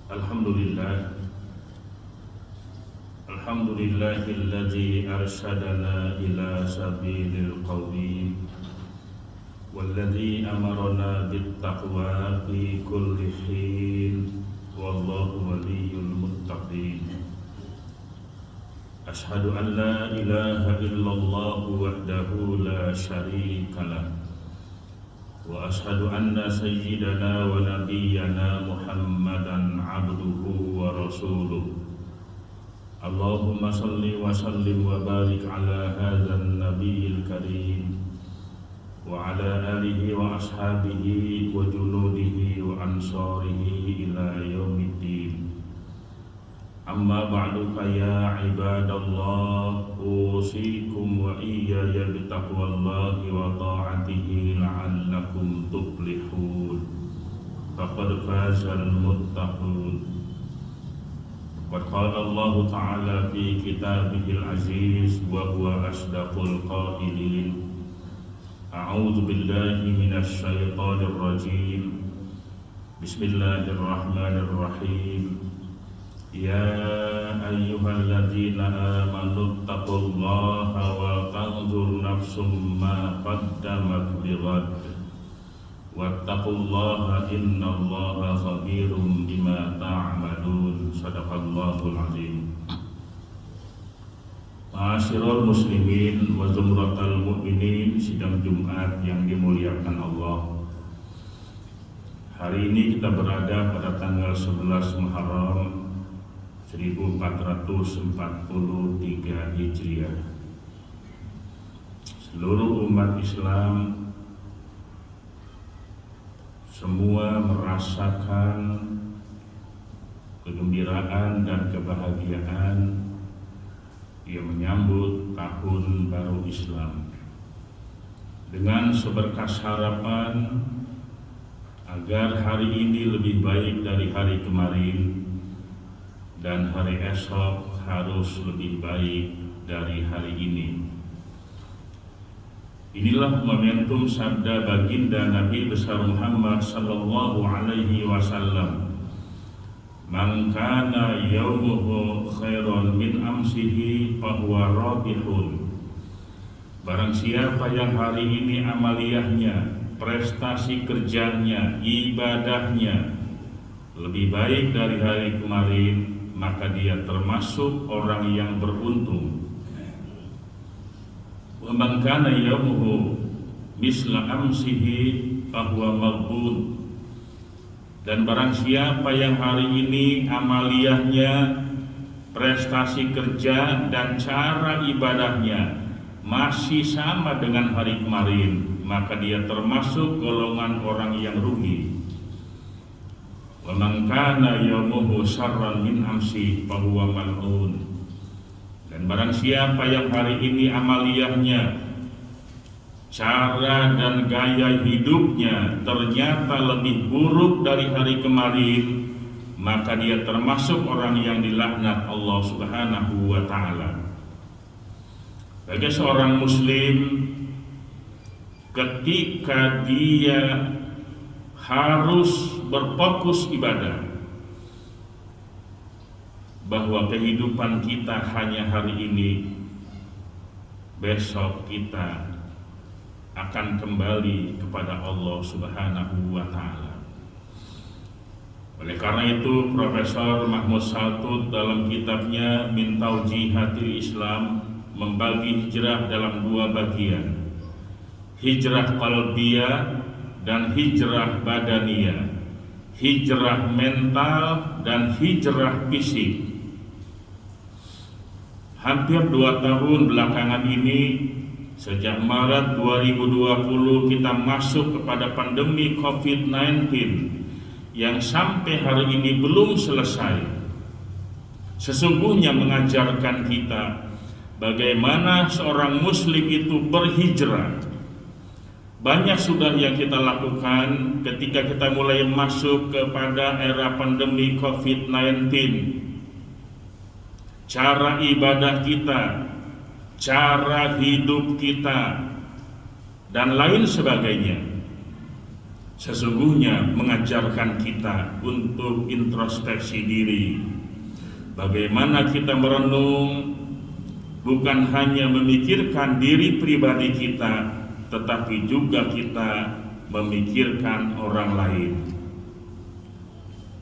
Alhamdulillah, Alhamdulillahilladzi arsyadana ila sabilil qawim walladzi amarana bittaqwa fi kulli hin wallahu waliyyul muttaqin. Ashhadu an la ilaha illallah wahdahu la syarikalah wa ashhadu anna sayyidana wa nabiyyana Muhammadan abduhu wa rasuluh. Allahumma salli wa sallim wa barik ala hadzal nabiyil karim wa ala alihi wa ashabihi wa junudihi wa ansarihi ila yaumiddin. Amma ba'du fa ya ibadallah, usikum wa iyaya bitaqwallahi wa ta'atihi la'allakum tuflihun. Faqad fazal muttaqun. Qad qala Allah ta'ala fi kitabihil aziz wa huwa asdaqul qailin. A'udzu billahi minasy syaithanir rajim. Bismillahirrahmanirrahim. Ya ayyuhalladzina amanu taqullaha wa tanzur nafsum ma qaddamat lighad wattaqullaha innallaha khabirum bima ta'malun. Shadaqallahul azim. Ma'asyiral muslimin wa zumratal mu'minin, sidang Jumat yang dimuliakan Allah. Hari ini kita berada pada tanggal 11 Muharram 1443 Hijriah. Seluruh umat Islam semua merasakan kegembiraan dan kebahagiaan yang menyambut tahun baru Islam dengan seberkas harapan agar hari ini lebih baik dari hari kemarin dan hari esok harus lebih baik dari hari ini. Inilah momentum sabda baginda Nabi besar Muhammad sallallahu alaihi wasallam, "Man kana yaumuhu khairan min amsihi fahuwa rabihun." Barang siapa yang hari ini amaliyahnya, prestasi kerjanya, ibadahnya lebih baik dari hari kemarin, maka dia termasuk orang yang beruntung. Wa man kana yaumuhu misla amsihi fahuwa maghbun. Dan barang siapa yang hari ini amaliyahnya, prestasi kerja dan cara ibadahnya masih sama dengan hari kemarin, maka dia termasuk golongan orang yang rugi. Wa man kana yaumuhu syarran min amsi fahuwa mal'un. Dan barang siapa yang hari ini amaliyahnya, cara dan gaya hidupnya ternyata lebih buruk dari hari kemarin, maka dia termasuk orang yang dilaknat Allah Subhanahu wa ta'ala. Bagi seorang muslim, ketika dia harus berfokus ibadah, bahwa kehidupan kita hanya hari ini, besok kita akan kembali kepada Allah Subhanahu wa ta'ala. Oleh karena itu, Profesor Mahmud Saltut dalam kitabnya Min Taujihatil Islam membagi hijrah dalam dua bagian, hijrah qalbiyah dan hijrah badaniyah, hijrah mental dan hijrah fisik. Hampir 2 tahun belakangan ini, sejak Maret 2020 kita masuk kepada pandemi COVID-19 yang sampai hari ini belum selesai. Sesungguhnya mengajarkan kita bagaimana seorang muslim itu berhijrah. Banyak sudah yang kita lakukan ketika kita mulai masuk kepada era pandemi COVID-19. Cara ibadah kita, cara hidup kita, dan lain sebagainya. sesungguhnya mengajarkan kita untuk introspeksi diri. Bagaimana kita merenung, bukan hanya memikirkan diri pribadi kita, tetapi juga kita memikirkan orang lain.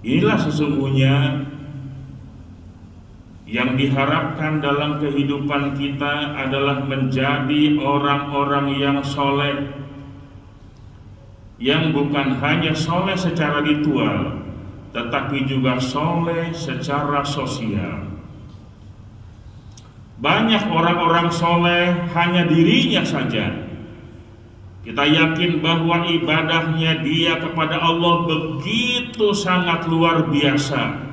Inilah sesungguhnya yang diharapkan dalam kehidupan kita adalah menjadi orang-orang yang soleh, yang bukan hanya soleh secara ritual, tetapi juga soleh secara sosial. Banyak orang-orang soleh hanya dirinya saja. Kita yakin bahwa ibadahnya dia kepada Allah begitu sangat luar biasa.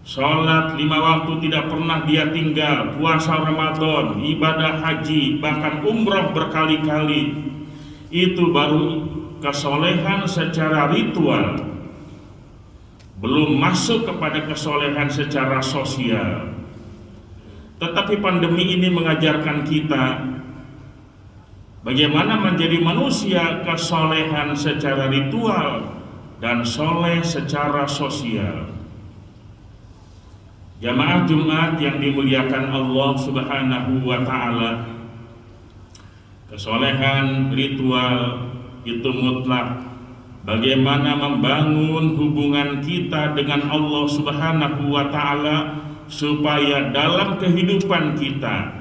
Sholat 5 waktu tidak pernah dia tinggal, puasa Ramadan, ibadah haji, bahkan umroh berkali-kali. Itu baru kesolehan secara ritual, belum masuk kepada kesolehan secara sosial. Tetapi pandemi ini mengajarkan kita bagaimana menjadi manusia kesolehan secara ritual dan soleh secara sosial. Jamaah Jumat yang dimuliakan Allah Subhanahu wa ta'ala, kesolehan ritual itu mutlak. Bagaimana membangun hubungan kita dengan Allah Subhanahu wa ta'ala supaya dalam kehidupan kita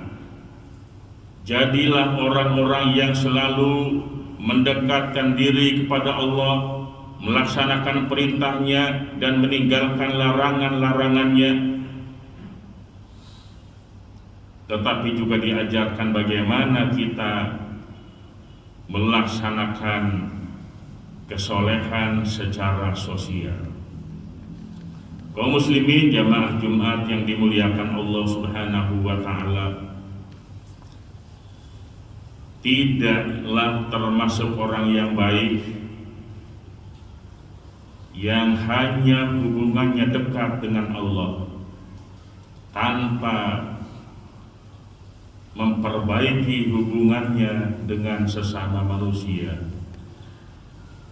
jadilah orang-orang yang selalu mendekatkan diri kepada Allah, melaksanakan perintahnya dan meninggalkan larangan-larangannya. Tetapi juga diajarkan bagaimana kita melaksanakan kesolehan secara sosial. Kaum muslimin jamaah Jumat yang dimuliakan Allah Subhanahu wa ta'ala, tidaklah termasuk orang yang baik yang hanya hubungannya dekat dengan Allah tanpa memperbaiki hubungannya dengan sesama manusia.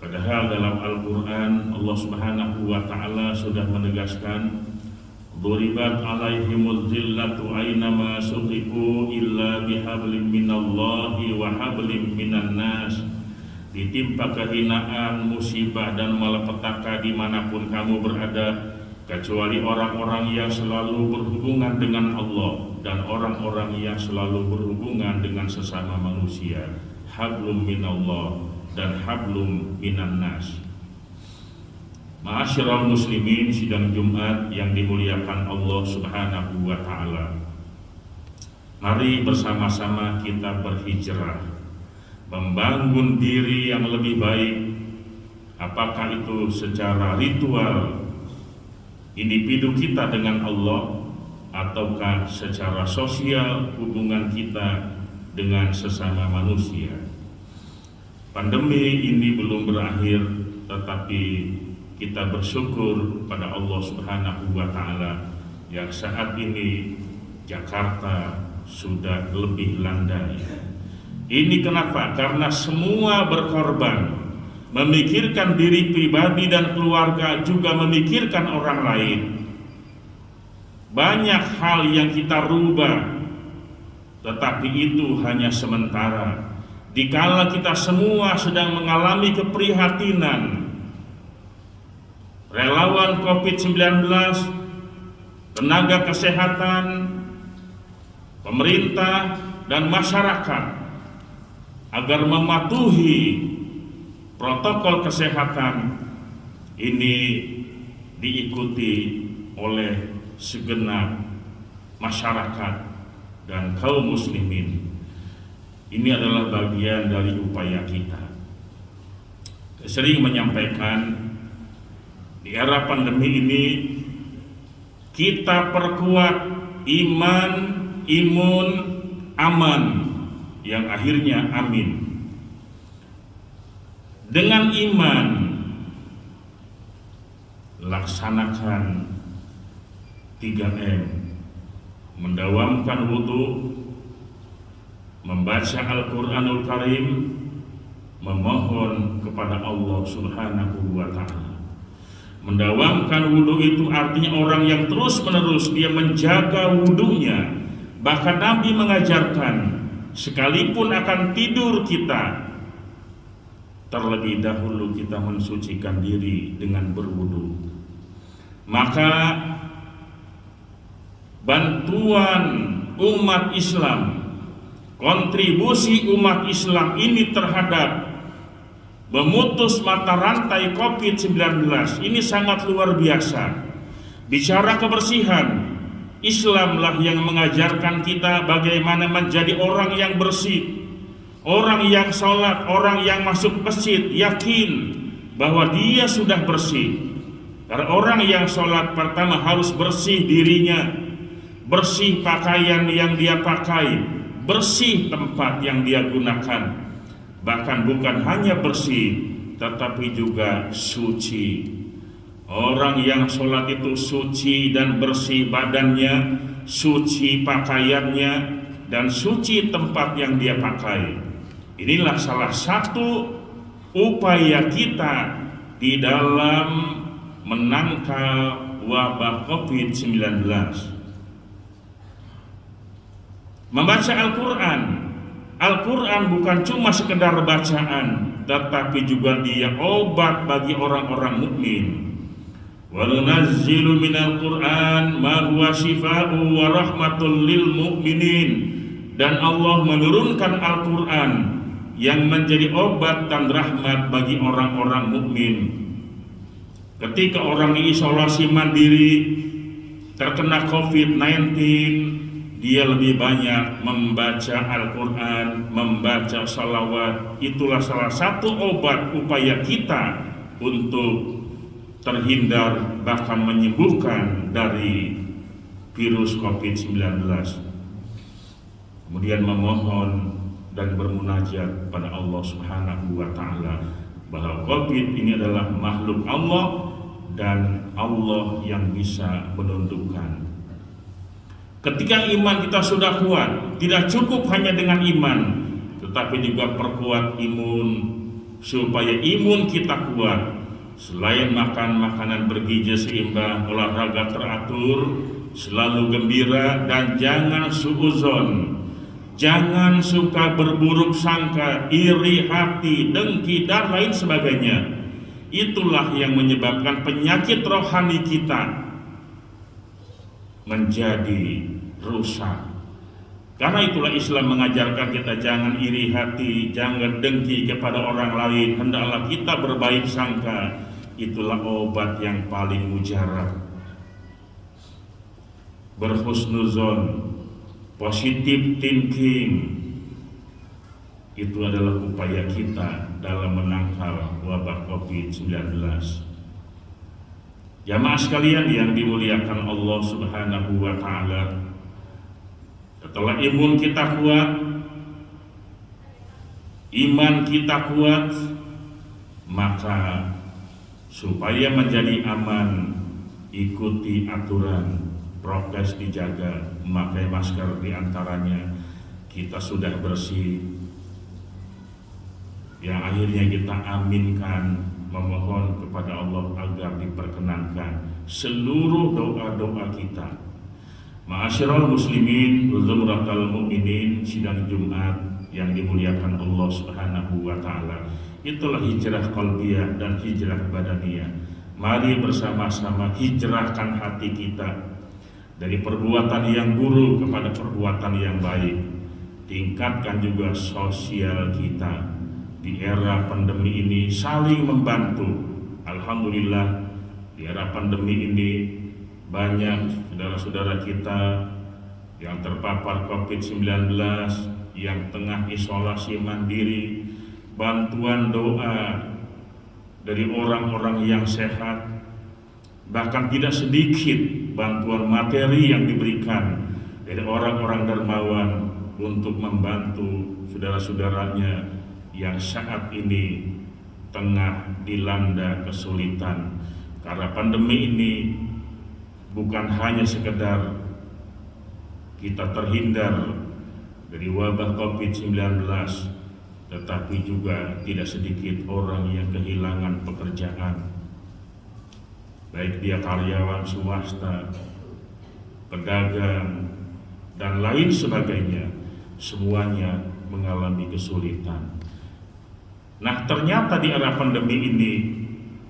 Padahal dalam Al-Quran Allah Subhanahu wa ta'ala sudah menegaskan, "Duribat alaihimul zillatu aynama suqifu illa bihablim minallahi wa hablim minan nas." Ditimpa kehinaan, musibah dan malapetaka dimanapun kamu berada, kecuali orang-orang yang selalu berhubungan dengan Allah dan orang-orang yang selalu berhubungan dengan sesama manusia. Hablum minallah dan hablum minan nas. Ma'asyiral muslimin, sidang Jumat yang dimuliakan Allah Subhanahu wa ta'ala, mari bersama-sama kita berhijrah, membangun diri yang lebih baik. Apakah itu secara ritual individu kita dengan Allah, ataukah secara sosial hubungan kita dengan sesama manusia. Pandemi ini belum berakhir, tetapi kita bersyukur pada Allah Subhanahu wa ta'ala yang saat ini Jakarta sudah lebih landai. Ini kenapa? Karena semua berkorban, memikirkan diri pribadi dan keluarga, juga memikirkan orang lain. Banyak hal yang kita rubah, tetapi itu hanya sementara. Dikala kita semua sedang mengalami keprihatinan, relawan COVID-19, tenaga kesehatan, pemerintah dan masyarakat agar mematuhi protokol kesehatan ini diikuti oleh segenap masyarakat dan kaum muslimin. Ini adalah bagian dari upaya kita. Saya sering menyampaikan, di era pandemi ini kita perkuat iman, imun, aman, yang akhirnya amin. Dengan iman, laksanakan 3M, mendawamkan wudu, membaca Al-Quranul Karim, memohon kepada Allah Subhanahu wa Ta'ala. Mendawamkan wudhu itu artinya orang yang terus-menerus dia menjaga wudhunya. Bahkan Nabi mengajarkan, sekalipun akan tidur kita, terlebih dahulu kita mensucikan diri dengan berwudhu. Maka bantuan umat Islam, kontribusi umat Islam ini terhadap memutus mata rantai COVID-19 ini sangat luar biasa. Bicara kebersihan, Islamlah yang mengajarkan kita bagaimana menjadi orang yang bersih. Orang yang sholat, orang yang masuk masjid yakin bahwa dia sudah bersih. Karena orang yang sholat pertama harus bersih dirinya, bersih pakaian yang dia pakai, bersih tempat yang dia gunakan. Bahkan bukan hanya bersih, tetapi juga suci. Orang yang sholat itu suci dan bersih badannya, suci pakaiannya, dan suci tempat yang dia pakai. Inilah salah satu upaya kita di dalam menangkal wabah COVID-19. Membaca Al-Quran. Al-Quran bukan cuma sekedar bacaan, tetapi juga dia obat bagi orang-orang mukmin. Wa nunazzilu minal Qur'an ma huwa shifaa'un wa rahmatul lil mu'minin. Dan Allah menurunkan Al-Quran yang menjadi obat dan rahmat bagi orang-orang mukmin. Ketika orang isolasi mandiri terkena COVID-19, dia lebih banyak membaca Al-Quran, membaca salawat. Itulah salah satu obat upaya kita untuk terhindar bahkan menyembuhkan dari virus COVID-19. Kemudian memohon dan bermunajat pada Allah Subhanahu wa Ta'ala bahwa COVID ini adalah makhluk Allah dan Allah yang bisa menundukkan. Ketika iman kita sudah kuat, tidak cukup hanya dengan iman, tetapi juga perkuat imun supaya imun kita kuat. Selain makan makanan bergizi seimbang, olahraga teratur, selalu gembira, dan jangan suuzon. Jangan suka berburuk sangka, iri hati, dengki, dan lain sebagainya. Itulah yang menyebabkan penyakit rohani kita menjadi rusak. Karena itulah Islam mengajarkan kita jangan iri hati, jangan dengki kepada orang lain. Hendaklah kita berbaik sangka. Itulah obat yang paling mujarab. Berhusnuzon, positive thinking, itu adalah upaya kita dalam menangkal wabah COVID-19. Jamaah sekalian yang dimuliakan Allah Subhanahu wa Ta'ala, setelah imun kita kuat, iman kita kuat, maka supaya menjadi aman, ikuti aturan prokes dijaga, memakai masker diantaranya. Kita sudah bersih, yang akhirnya kita aminkan, memohon kepada Allah agar diperkenankan seluruh doa-doa kita. Ma'asyiral muslimin wa zumratal mu'minin, sidang Jumat yang dimuliakan Allah Subhanahu wa Ta'ala. Itulah hijrah qalbiyah dan hijrah badaniyah. Mari bersama-sama hijrahkan hati kita dari perbuatan yang buruk kepada perbuatan yang baik. Tingkatkan juga sosial kita. Di era pandemi ini saling membantu. Alhamdulillah, di era pandemi ini banyak saudara-saudara kita yang terpapar COVID-19, yang tengah isolasi mandiri. Bantuan doa dari orang-orang yang sehat, bahkan tidak sedikit bantuan materi yang diberikan dari orang-orang dermawan untuk membantu saudara-saudaranya yang saat ini tengah dilanda kesulitan. Karena pandemi ini bukan hanya sekedar kita terhindar dari wabah COVID-19, tetapi juga tidak sedikit orang yang kehilangan pekerjaan, baik dia karyawan swasta, pedagang, dan lain sebagainya, semuanya mengalami kesulitan. Nah, ternyata di era pandemi ini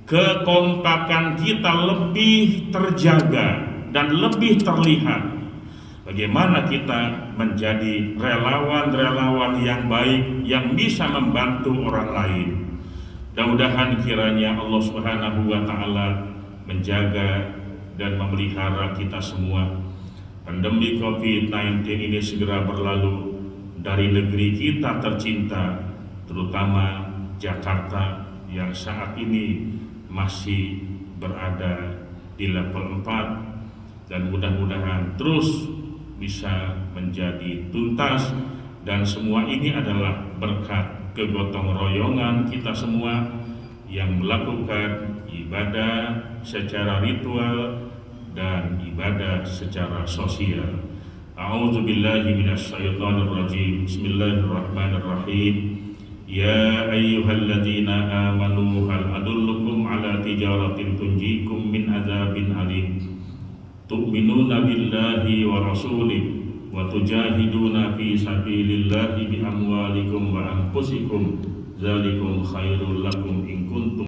kekompakan kita lebih terjaga dan lebih terlihat. Bagaimana kita menjadi relawan-relawan yang baik yang bisa membantu orang lain. Mudah-mudahan kiranya Allah Subhanahu wa taala menjaga dan memelihara kita semua. Pandemi COVID-19 ini segera berlalu dari negeri kita tercinta, terutama Jakarta yang saat ini masih berada di level 4, dan mudah-mudahan terus bisa menjadi tuntas, dan semua ini adalah berkat kegotong royongan kita semua yang melakukan ibadah secara ritual dan ibadah secara sosial. A'udzubillahi minasyaitonirrajim. Bismillahirrahmanirrahim. Ya ayyuhalladzina amanu hal adullukum ala tijaratin tunjikum min azabin alim. Tu'minuna billahi wa rasulih wa tujahiduna fi sabilillahi bi amwalikum wa anfusikum. Dzalikum khairul lakum in kuntum